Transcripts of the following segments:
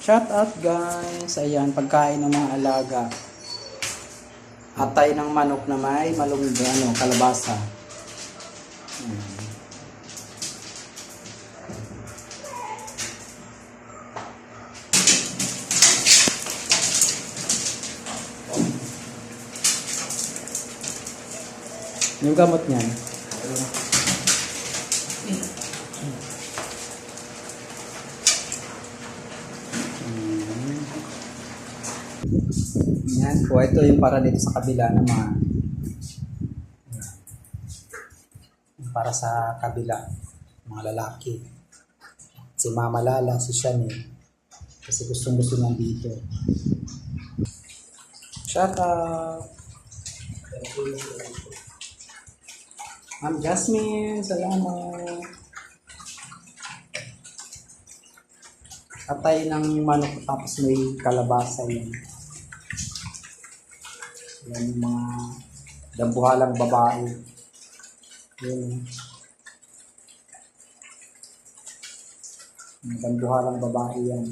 Shout out guys. Ayan, pagkain ng mga alaga. Atay ng manok na may kalabasa. Ayan. Yung gamot niyan. Yan po, ito yung para dito sa kabila naman. Para sa kabila, mga lalaki. Si Mama Lala, si Shani. Kasi gustong-gusto nandito. Shout out! Ma'am Jasmine, salamat. Atay ng manok tapos may kalabasa yan. Yan yung mga dambuhalang babae. Yan. Mga dambuhalang babae yan.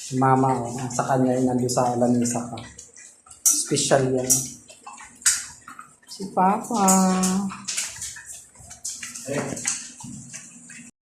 Si Mama, sa kanya yung nandun sa lamisa ka. Special yan. Si Papa.